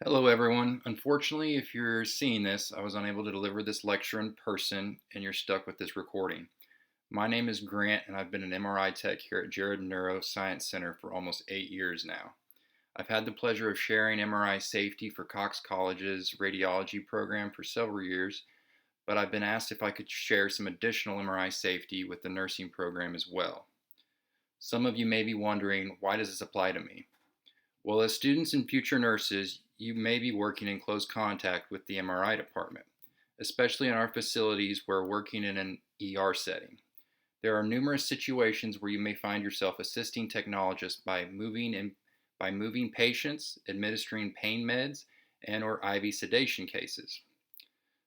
Hello, everyone. Unfortunately, if you're seeing this, I was unable to deliver this lecture in person and you're stuck with this recording. My name is Grant and I've been an MRI tech here at Jared Neuroscience Center for almost 8 years now. I've had the pleasure of sharing MRI safety for Cox College's radiology program for several years, but I've been asked if I could share some additional MRI safety with the nursing program as well. Some of you may be wondering, why does this apply to me? Well, as students and future nurses, you may be working in close contact with the MRI department, especially in our facilities where working in an ER setting. There are numerous situations where you may find yourself assisting technologists by moving patients, administering pain meds, and or IV sedation cases.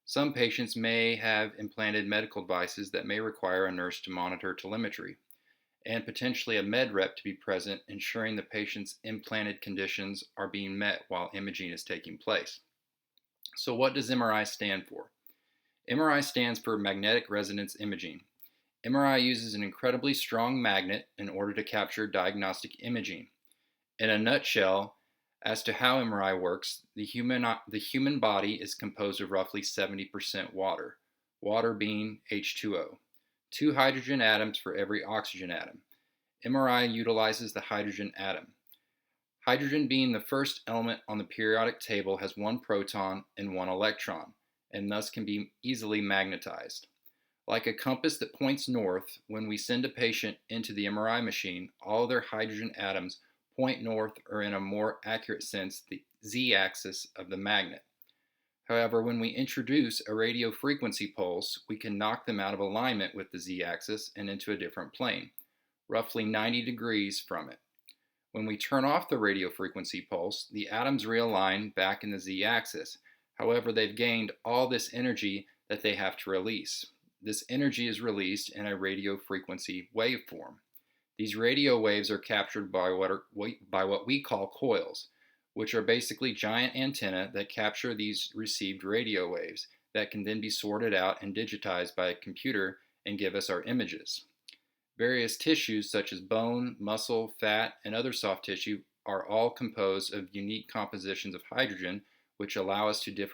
Some patients may have implanted medical devices that may require a nurse to monitor telemetry and potentially a med rep to be present, ensuring the patient's implanted conditions are being met while imaging is taking place. So, what does MRI stand for? MRI stands for magnetic resonance imaging. MRI uses an incredibly strong magnet in order to capture diagnostic imaging. In a nutshell, as to how MRI works, the human body is composed of roughly 70% water, water being H2O, two hydrogen atoms for every oxygen atom. MRI utilizes the hydrogen atom. Hydrogen, being the first element on the periodic table, has one proton and one electron, and thus can be easily magnetized. Like a compass that points north, when we send a patient into the MRI machine, all their hydrogen atoms point north, or in a more accurate sense, the z-axis of the magnet. However, when we introduce a radio frequency pulse, we can knock them out of alignment with the z-axis and into a different plane, roughly 90 degrees from it. When we turn off the radio frequency pulse, the atoms realign back in the z-axis. However, they've gained all this energy that they have to release. This energy is released in a radio frequency waveform. These radio waves are captured by what we call coils, which are basically giant antennae that capture these received radio waves that can then be sorted out and digitized by a computer and give us our images. Various tissues such as bone, muscle, fat, and other soft tissue are all composed of unique compositions of hydrogen, which allow us to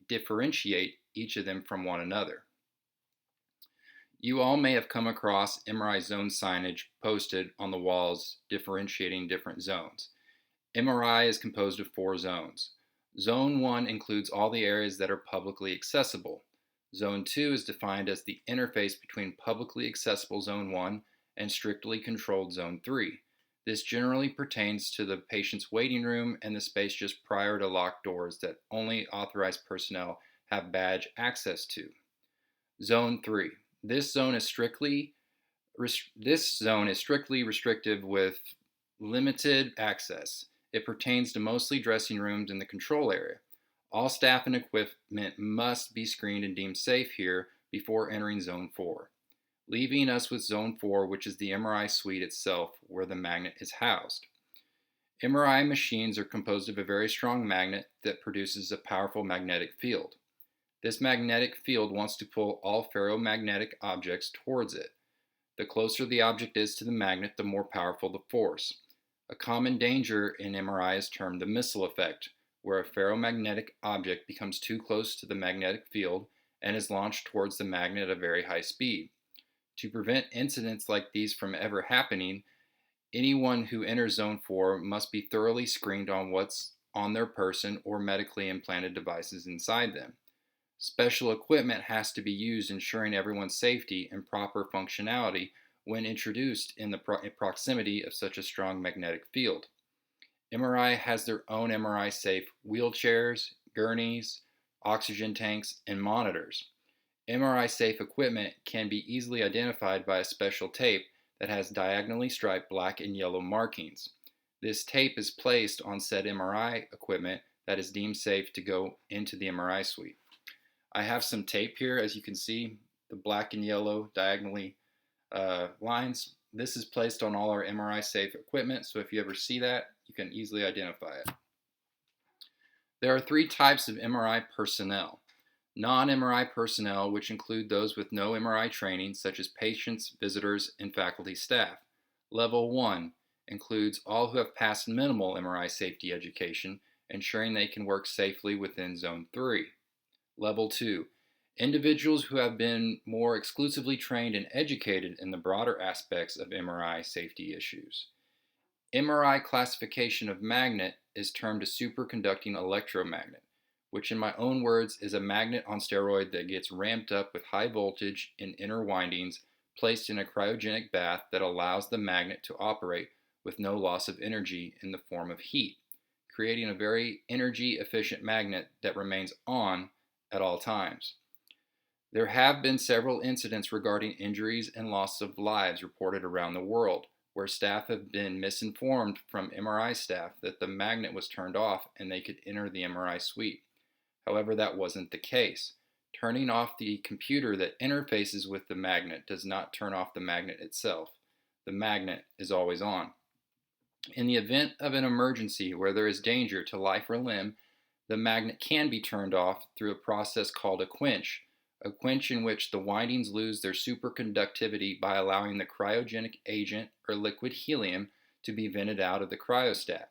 differentiate each of them from one another. You all may have come across MRI zone signage posted on the walls differentiating different zones. MRI is composed of 4 zones. Zone 1 includes all the areas that are publicly accessible. Zone 2 is defined as the interface between publicly accessible Zone 1 and strictly controlled Zone 3. This generally pertains to the patient's waiting room and the space just prior to locked doors that only authorized personnel have badge access to. Zone 3. This zone is strictly restrictive with limited access. It pertains to mostly dressing rooms and the control area. All staff and equipment must be screened and deemed safe here before entering Zone 4, leaving us with Zone 4, which is the MRI suite itself where the magnet is housed. MRI machines are composed of a very strong magnet that produces a powerful magnetic field. This magnetic field wants to pull all ferromagnetic objects towards it. The closer the object is to the magnet, the more powerful the force. A common danger in MRI is termed the missile effect, where a ferromagnetic object becomes too close to the magnetic field and is launched towards the magnet at a very high speed. To prevent incidents like these from ever happening, anyone who enters Zone 4 must be thoroughly screened on what's on their person or medically implanted devices inside them. Special equipment has to be used, ensuring everyone's safety and proper functionality when introduced in the proximity of such a strong magnetic field. MRI has their own MRI safe wheelchairs, gurneys, oxygen tanks, and monitors. MRI safe equipment can be easily identified by a special tape that has diagonally striped black and yellow markings. This tape is placed on said MRI equipment that is deemed safe to go into the MRI suite. I have some tape here, as you can see, the black and yellow diagonally lines. This is placed on all our MRI safe equipment, so if you ever see that, you can easily identify it. There are 3 types of MRI personnel. Non-MRI personnel, which include those with no MRI training, such as patients, visitors, and faculty staff. Level 1 includes all who have passed minimal MRI safety education ensuring they can work safely within Zone 3. Level 2. Individuals who have been more exclusively trained and educated in the broader aspects of MRI safety issues. MRI classification of magnet is termed a superconducting electromagnet, which in my own words is a magnet on steroid that gets ramped up with high voltage in inner windings, placed in a cryogenic bath that allows the magnet to operate with no loss of energy in the form of heat, creating a very energy efficient magnet that remains on at all times. There have been several incidents regarding injuries and loss of lives reported around the world, where staff have been misinformed from MRI staff that the magnet was turned off and they could enter the MRI suite. However, that wasn't the case. Turning off the computer that interfaces with the magnet does not turn off the magnet itself. The magnet is always on. In the event of an emergency where there is danger to life or limb, the magnet can be turned off through a process called a quench in which the windings lose their superconductivity by allowing the cryogenic agent or liquid helium to be vented out of the cryostat.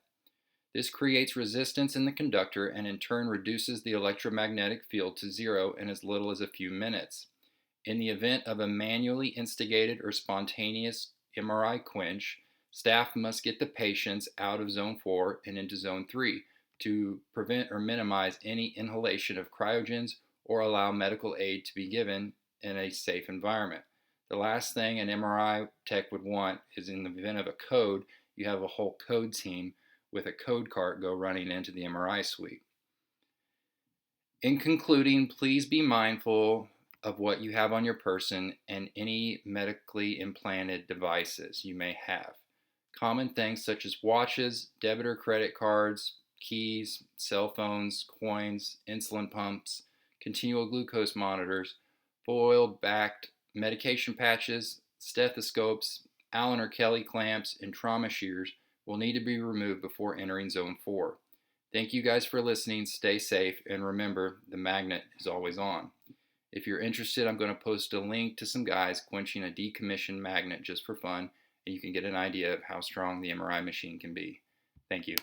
This creates resistance in the conductor and in turn reduces the electromagnetic field to zero in as little as a few minutes. In the event of a manually instigated or spontaneous MRI quench, staff must get the patients out of Zone 4 and into Zone 3 to prevent or minimize any inhalation of cryogens or allow medical aid to be given in a safe environment. The last thing an MRI tech would want is in the event of a code, you have a whole code team with a code cart go running into the MRI suite. In concluding, please be mindful of what you have on your person and any medically implanted devices you may have. Common things such as watches, debit or credit cards, keys, cell phones, coins, insulin pumps, continual glucose monitors, foil-backed medication patches, stethoscopes, Allen or Kelly clamps, and trauma shears will need to be removed before entering Zone 4. Thank you guys for listening. Stay safe, and remember, the magnet is always on. If you're interested, I'm going to post a link to some guys quenching a decommissioned magnet just for fun, and you can get an idea of how strong the MRI machine can be. Thank you.